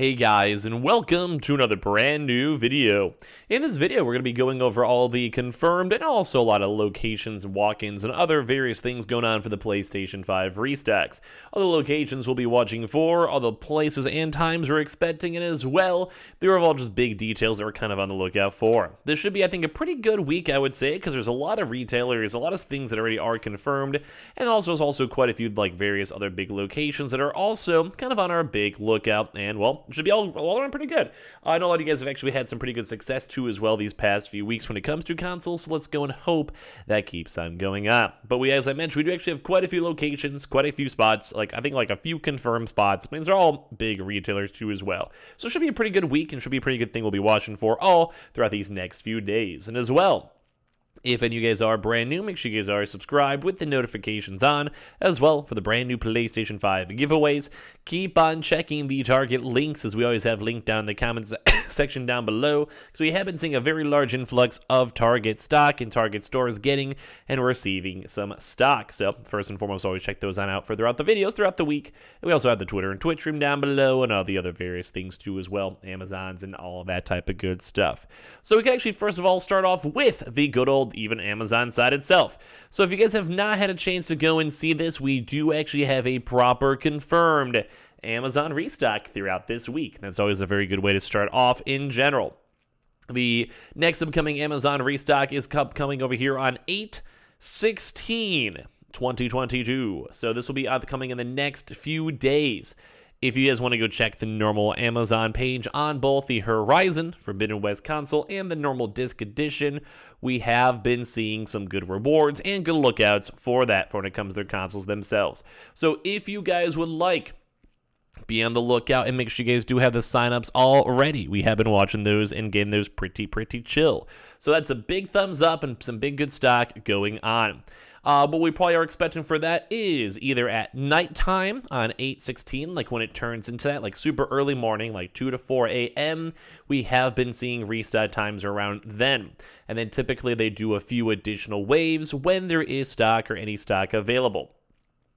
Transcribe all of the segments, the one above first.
Hey guys, and welcome to another brand new video. In this video, we're going to be going over all the confirmed and also a lot of locations, walk-ins, and other various things going on for the PlayStation 5 Restocks. Other locations we'll be watching for, other places and times we're expecting it as well. They were all just big details that we're kind of on the lookout for. This should be, I think, a pretty good week, I would say, because there's a lot of retailers, a lot of things that already are confirmed, and also there's also quite a few various other big locations that are also kind of on our big lookout, and well, should be all around pretty good. I know a lot of you guys have actually had some pretty good success too as well these past few weeks when it comes to consoles, so let's go and hope that keeps on going up. But as I mentioned, we do actually have quite a few locations, quite a few spots, I think a few confirmed spots. I mean, these are all big retailers too as well. So it should be a pretty good week and should be a pretty good thing we'll be watching for all throughout these next few days. And as well, if any of you guys are brand new, make sure you guys are subscribed with the notifications on as well for the brand new PlayStation 5 giveaways. Keep on checking the Target links as we always have linked down in the comments section down below, because we have been seeing a very large influx of Target stock and Target stores getting and receiving some stock. So first and foremost, always check those on out throughout the videos throughout the week. And we also have the Twitter and Twitch stream down below and all the other various things too as well, Amazons and all that type of good stuff. So we can actually first of all start off with the good old even Amazon side itself. So if you guys have not had a chance to go and see this, we do actually have a proper confirmed Amazon restock throughout this week. That's always a very good way to start off in general. The next upcoming Amazon restock is coming over here on 8/16/2022. So this will be coming in the next few days. If you guys want to go check the normal Amazon page on both the Horizon Forbidden West console and the normal disc edition, we have been seeing some good rewards and good lookouts for that when it comes to their consoles themselves. So if you guys would like, be on the lookout and make sure you guys do have the signups already. We have been watching those and getting those pretty chill. So that's a big thumbs up and some big good stock going on. What we probably are expecting for that is either at nighttime on 8/16, when it turns into that, super early morning, 2 to 4 a.m., we have been seeing restock times around then. And then typically they do a few additional waves when there is stock or any stock available.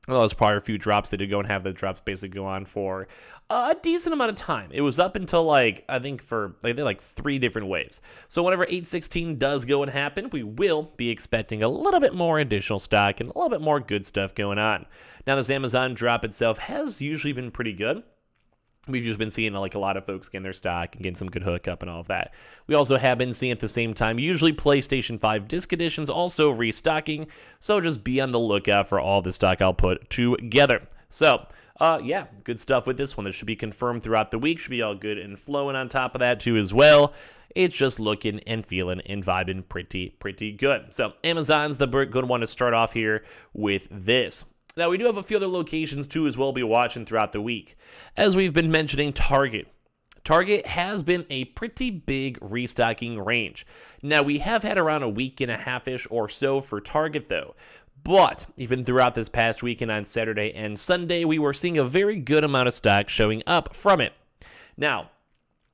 Well, there's probably a few drops. They did go and have the drops basically go on for a decent amount of time. It was up until I think for they did 3 different waves. So whenever 8/16 does go and happen, we will be expecting a little bit more additional stock and a little bit more good stuff going on. Now, this Amazon drop itself has usually been pretty good. We've just been seeing a lot of folks getting their stock and getting some good hookup and all of that. We also have been seeing at the same time, usually PlayStation 5 disc editions also restocking. So just be on the lookout for all the stock I'll put together. So, yeah, good stuff with this one. This should be confirmed throughout the week. Should be all good and flowing on top of that too as well. It's just looking and feeling and vibing pretty good. So Amazon's the good one to start off here with this. Now, we do have a few other locations, too, as well, we'll be watching throughout the week. As we've been mentioning, Target. Target has been a pretty big restocking range. Now, we have had around a week and a half-ish or so for Target, though. But even throughout this past weekend on Saturday and Sunday, we were seeing a very good amount of stock showing up from it. Now,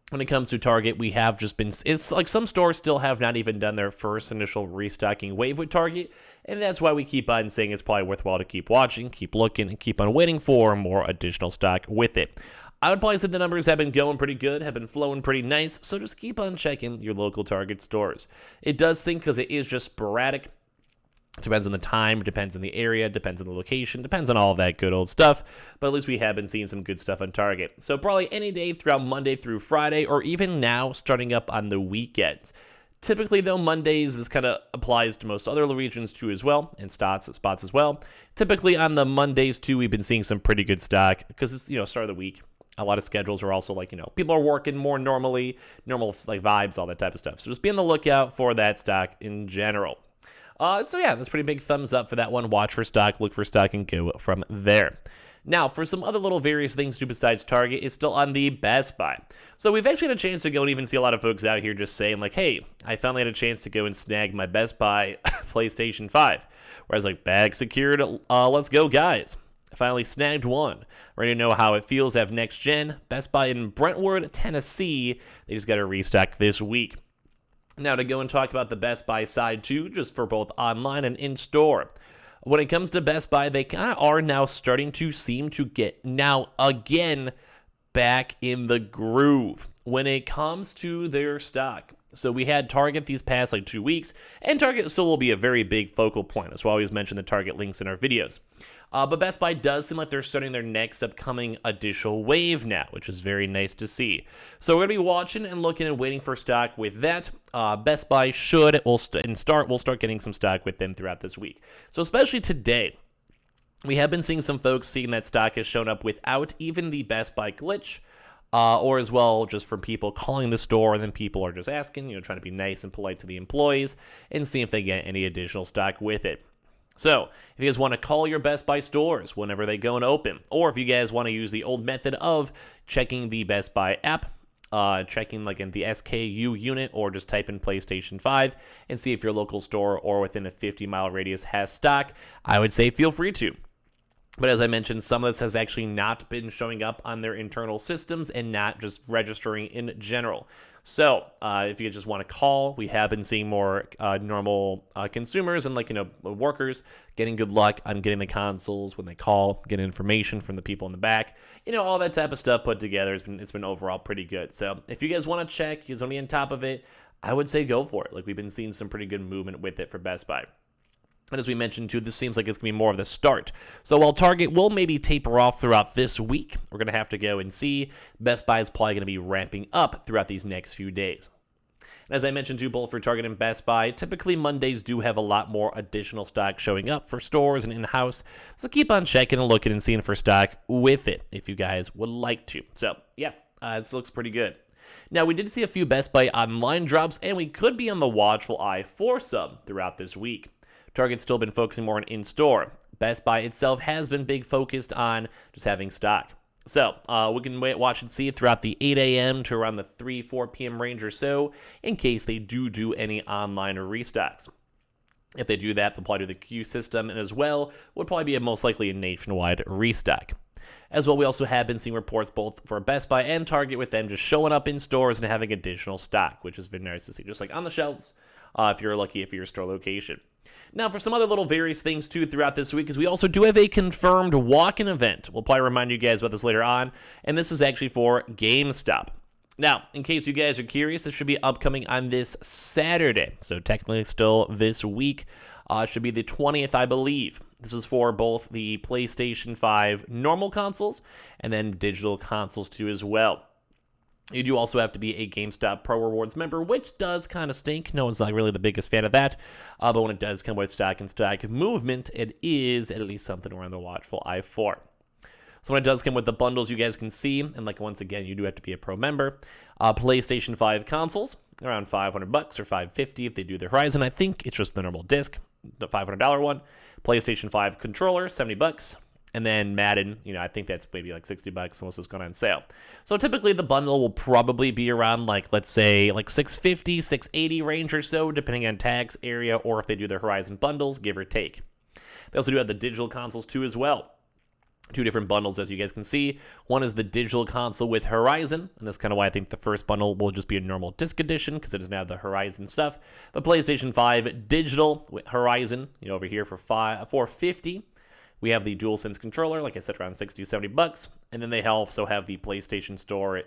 when it comes to Target, we have just been, it's some stores still have not even done their first initial restocking wave with Target, and that's why we keep on saying it's probably worthwhile to keep watching, keep looking, and keep on waiting for more additional stock with it. I would probably say the numbers have been going pretty good, have been flowing pretty nice, so just keep on checking your local Target stores. It does think because it is just sporadic. Depends on the time, depends on the area, depends on the location, depends on all of that good old stuff, but at least we have been seeing some good stuff on Target. So probably any day throughout Monday through Friday, or even now starting up on the weekends. Typically, though, Mondays, this kind of applies to most other regions too as well, and spots as well. Typically on the Mondays too, we've been seeing some pretty good stock because it's, start of the week. A lot of schedules are also people are working more normal vibes, all that type of stuff. So just be on the lookout for that stock in general. So yeah, that's pretty big thumbs up for that one. Watch for stock, look for stock, and go from there. Now, for some other little various things too besides Target is still on the Best Buy. So we've actually had a chance to go and even see a lot of folks out here just saying hey, I finally had a chance to go and snag my Best Buy PlayStation 5. Whereas bag secured, let's go guys. I finally snagged one. Ready to know how it feels to have next gen. Best Buy in Brentwood, Tennessee. They just got a restock this week. Now to go and talk about the Best Buy side too, just for both online and in-store. When it comes to Best Buy, they kind of are now starting to seem to get, now again, back in the groove when it comes to their stock. So we had Target these past 2 weeks, and Target still will be a very big focal point. That's why I always mention the Target links in our videos. But Best Buy does seem like they're starting their next upcoming additional wave now, which is very nice to see. So we're going to be watching and looking and waiting for stock with that. Best Buy we'll start getting some stock with them throughout this week. So especially today, we have been seeing some folks seeing that stock has shown up without even the Best Buy glitch. Or as well, just from people calling the store, and then people are just asking, trying to be nice and polite to the employees and see if they get any additional stock with it. So, if you guys want to call your Best Buy stores whenever they go and open, or if you guys want to use the old method of checking the Best Buy app, checking in the SKU unit, or just type in PlayStation 5 and see if your local store or within a 50-mile radius has stock, I would say feel free to. But as I mentioned, some of this has actually not been showing up on their internal systems and not just registering in general. So if you just want to call, we have been seeing more normal consumers and workers getting good luck on getting the consoles when they call, get information from the people in the back. All that type of stuff put together. It's been overall pretty good. So if you guys want to check, you guys want to be on top of it, I would say go for it. We've been seeing some pretty good movement with it for Best Buy. And as we mentioned, too, this seems like it's going to be more of the start. So while Target will maybe taper off throughout this week, we're going to have to go and see. Best Buy is probably going to be ramping up throughout these next few days. And as I mentioned, too, both for Target and Best Buy, typically Mondays do have a lot more additional stock showing up for stores and in-house. So keep on checking and looking and seeing for stock with it if you guys would like to. So, yeah, this looks pretty good. Now, we did see a few Best Buy online drops, and we could be on the watchful eye for some throughout this week. Target's still been focusing more on in-store. Best Buy itself has been big focused on just having stock. So we can watch and see it throughout the 8 a.m. to around the 4 p.m. range or so in case they do any online restocks. If they do that, they'll probably do the queue system, and as well would probably be most likely a nationwide restock. As well, we also have been seeing reports both for Best Buy and Target with them just showing up in stores and having additional stock, which has been nice to see, just on the shelves, if you're lucky for your store location. Now, for some other little various things, too, throughout this week, is we also do have a confirmed walk-in event. We'll probably remind you guys about this later on, and this is actually for GameStop. Now, in case you guys are curious, this should be upcoming on this Saturday, so technically still this week. It should be the 20th, I believe. This is for both the PlayStation 5 normal consoles and then digital consoles, too, as well. You do also have to be a GameStop Pro Rewards member, which does kind of stink. No one's not really the biggest fan of that. But when it does come with stock and stock movement, it is at least something we're on the watchful eye for. So when it does come with the bundles, you guys can see, and once again, you do have to be a Pro member. PlayStation 5 consoles, around $500 or $550 if they do the Horizon. I think it's just the normal disc, the $500 one. PlayStation 5 controller, $70. And then Madden, I think that's maybe $60 unless it's gone on sale. So typically the bundle will probably be around let's say $650, $680 range or so, depending on tax area or if they do their Horizon bundles, give or take. They also do have the digital consoles too as well. 2 different bundles, as you guys can see. One is the digital console with Horizon, and that's kind of why I think the first bundle will just be a normal disc edition, because it doesn't have the Horizon stuff. But PlayStation 5 digital with Horizon, over here for $450. We have the DualSense controller, like I said, around $60, $70. And then they also have the PlayStation Store,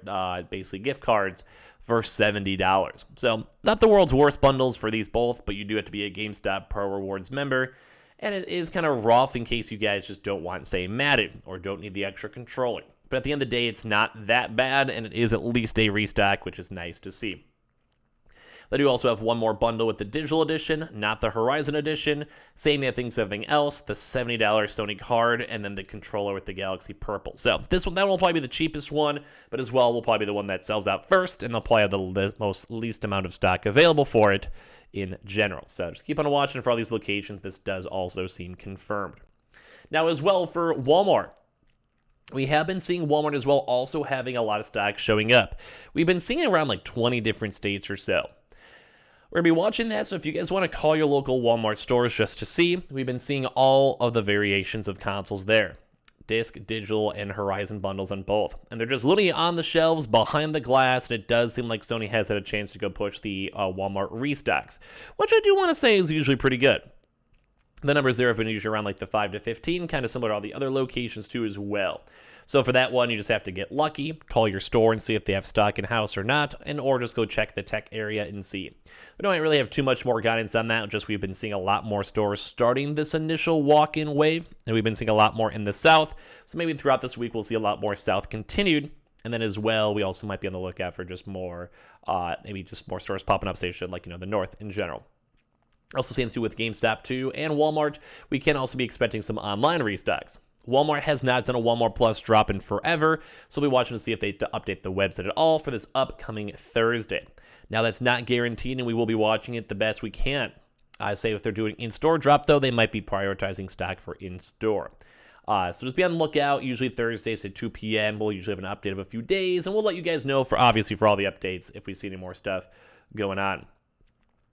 basically gift cards for $70. So not the world's worst bundles for these both, but you do have to be a GameStop Pro Rewards member. And it is kind of rough in case you guys just don't want, say, Madden or don't need the extra controller. But at the end of the day, it's not that bad, and it is at least a restock, which is nice to see. They do also have one more bundle with the digital edition, not the Horizon edition. Same thing as everything else, the $70 Sony card, and then the controller with the Galaxy Purple. So that one will probably be the cheapest one, but as well will probably be the one that sells out first, and they'll probably have the least amount of stock available for it in general. So just keep on watching for all these locations. This does also seem confirmed. Now as well for Walmart, we have been seeing Walmart as well also having a lot of stock showing up. We've been seeing it around 20 different states or so. We're going to be watching that, so if you guys want to call your local Walmart stores just to see, we've been seeing all of the variations of consoles there. Disc, digital, and Horizon bundles on both. And they're just literally on the shelves behind the glass, and it does seem like Sony has had a chance to go push the Walmart restocks, which I do want to say is usually pretty good. The numbers there have been usually around the 5 to 15, kind of similar to all the other locations too as well. So for that one, you just have to get lucky, call your store and see if they have stock in-house or not, or just go check the tech area and see. We don't really have too much more guidance on that, just we've been seeing a lot more stores starting this initial walk-in wave, and we've been seeing a lot more in the South, so maybe throughout this week we'll see a lot more South continued, and then as well, we also might be on the lookout for just more, maybe just more stores popping up station, like, the North in general. Also seeing through with GameStop too, and Walmart, we can also be expecting some online restocks. Walmart has not done a Walmart Plus drop in forever, so we'll be watching to see if they update the website at all for this upcoming Thursday. Now, that's not guaranteed, and we will be watching it the best we can. I say if they're doing in-store drop, though, they might be prioritizing stock for in-store. So just be on the lookout. Usually Thursdays at 2 p.m. We'll usually have an update of a few days, and we'll let you guys know, for all the updates, if we see any more stuff going on.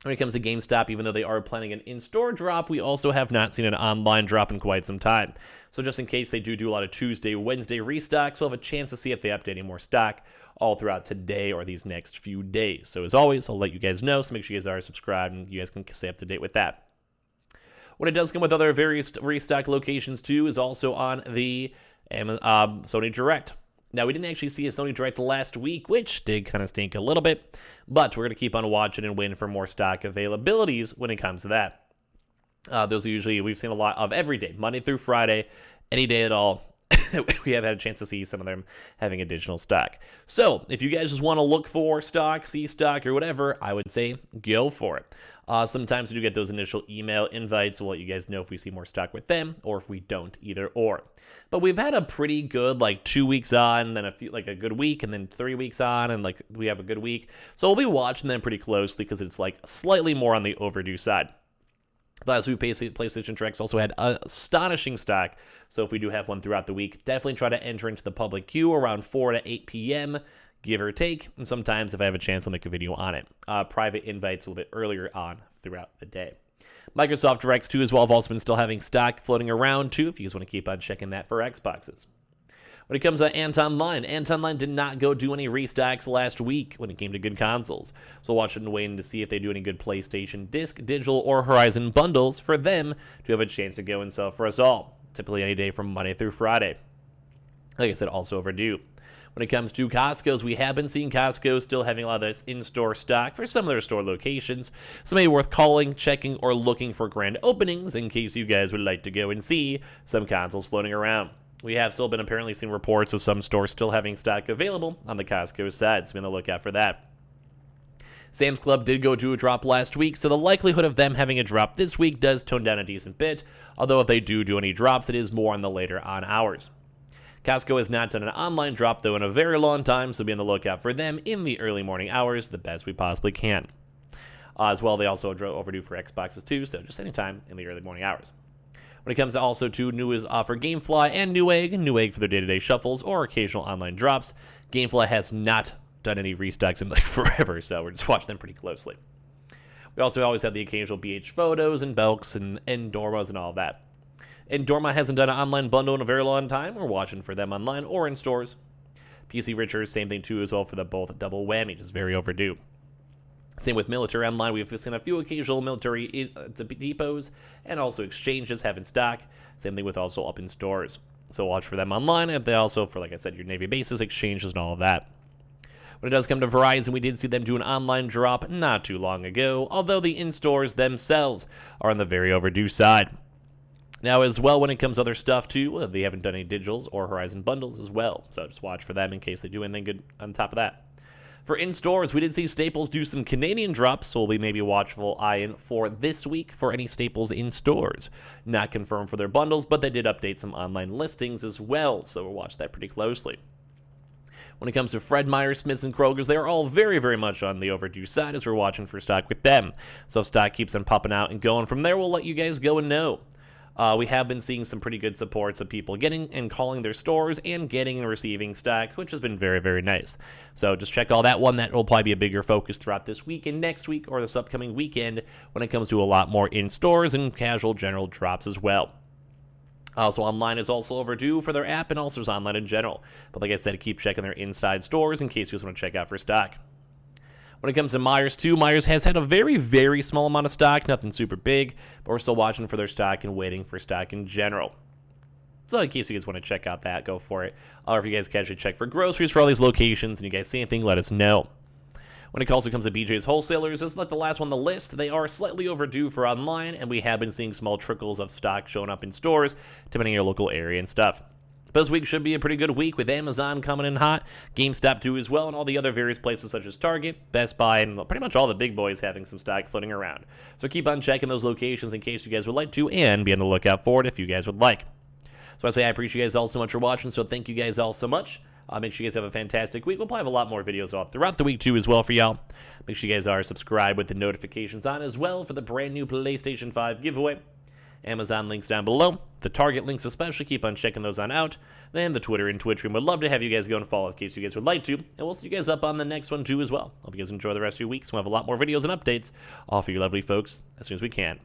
When it comes to GameStop, even though they are planning an in-store drop, we also have not seen an online drop in quite some time. So just in case they do a lot of Tuesday, Wednesday restocks, we'll have a chance to see if they update any more stock all throughout today or these next few days. So as always, I'll let you guys know, so make sure you guys are subscribed and you guys can stay up to date with that. When it does come with other various restock locations too, is also on the Sony Direct. Now, we didn't actually see a Sony Direct last week, which did kind of stink a little bit, but we're going to keep on watching and waiting for more stock availabilities when it comes to that. Those are usually, we've seen a lot of every day, Monday through Friday, any day at all. We have had a chance to see some of them having additional stock. So if you guys just want to look for stock, see stock, or whatever, I would say go for it. Sometimes we do get those initial email invites. We'll let you guys know if we see more stock with them or if we don't, either or. But we've had a pretty good 2 weeks on, then a good week, and then 3 weeks on, and we have a good week. So we'll be watching them pretty closely because it's slightly more on the overdue side. Last week, PlayStation Directs also had astonishing stock, so if we do have one throughout the week, definitely try to enter into the public queue around 4 to 8 p.m., give or take, and sometimes if I have a chance, I'll make a video on it. Private invites a little bit earlier on throughout the day. Microsoft Directs, too, as well, have also been still having stock floating around, too, if you guys want to keep on checking that for Xboxes. When it comes to Anton Line did not go do any restocks last week when it came to good consoles. So watching and waiting to see if they do any good PlayStation Disc, Digital, or Horizon bundles for them to have a chance to go and sell for us all. Typically any day from Monday through Friday. Like I said, also overdue. When it comes to Costco's, we have been seeing Costco still having a lot of this in-store stock for some of their store locations. So maybe worth calling, checking, or looking for grand openings in case you guys would like to go and see some consoles floating around. We have still been apparently seeing reports of some stores still having stock available on the Costco side, so be on the lookout for that. Sam's Club did go do a drop last week, so the likelihood of them having a drop this week does tone down a decent bit, although if they do any drops, it is more on the later on hours. Costco has not done an online drop, though, in a very long time, so be on the lookout for them in the early morning hours, the best we possibly can. As well, they also overdue for Xboxes, too, so just anytime in the early morning hours. When it comes to also to new is for Gamefly and Newegg for their day-to-day shuffles or occasional online drops. Gamefly has not done any restocks in forever, so we're just watching them pretty closely. We also always have the occasional BH Photos and Belks and Dormas and all of that. And Dorma hasn't done an online bundle in a very long time. We're watching for them online or in stores. PC Richards, same thing too as well for the both double whammy, just very overdue. Same with military online. We've seen a few occasional military depots and also exchanges having stock. Same thing with also up in stores. So watch for them online. And they also, for like I said, your Navy bases, exchanges, and all of that. When it does come to Verizon, we did see them do an online drop not too long ago, although the in-stores themselves are on the very overdue side. Now, as well, when it comes to other stuff, too, they haven't done any digitals or Horizon bundles as well. So just watch for them in case they do anything good on top of that. For in-stores, we did see Staples do some Canadian drops, so we'll be maybe watchful eye in for this week for any Staples in stores. Not confirmed for their bundles, but they did update some online listings as well, so we'll watch that pretty closely. When it comes to Fred Meyer, Smiths, and Kroger's, they are all very, very much on the overdue side as we're watching for stock with them. So if stock keeps on popping out and going from there, we'll let you guys go and know. We have been seeing some pretty good supports of people getting and calling their stores and getting and receiving stock, which has been very, very nice. So just check all that one. That will probably be a bigger focus throughout this week and next week or this upcoming weekend when it comes to a lot more in stores and casual general drops as well. Also, online is also overdue for their app and also is online in general. But like I said, keep checking their inside stores in case you just want to check out for stock. When it comes to Myers, too, Myers has had a very, very small amount of stock, nothing super big, but we're still watching for their stock and waiting for stock in general. So in case you guys want to check out that, go for it. Or if you guys casually check for groceries for all these locations and you guys see anything, let us know. When it also comes to BJ's wholesalers, it's not the last one on the list. They are slightly overdue for online, and we have been seeing small trickles of stock showing up in stores, depending on your local area and stuff. But this week should be a pretty good week with Amazon coming in hot, GameStop too as well, and all the other various places such as Target, Best Buy, and pretty much all the big boys having some stock floating around. So keep on checking those locations in case you guys would like to, and be on the lookout for it if you guys would like. So I say I appreciate you guys all so much for watching, so thank you guys all so much. Make sure you guys have a fantastic week. We'll probably have a lot more videos off throughout the week too as well for y'all. Make sure you guys are subscribed with the notifications on as well for the brand new PlayStation 5 giveaway. Amazon links down below. The Target links especially, keep on checking those on out. Then the Twitter and Twitch room. Would love to have you guys go and follow in case you guys would like to. And we'll see you guys up on the next one too as well. Hope you guys enjoy the rest of your week. So we'll have a lot more videos and updates all for you lovely folks as soon as we can.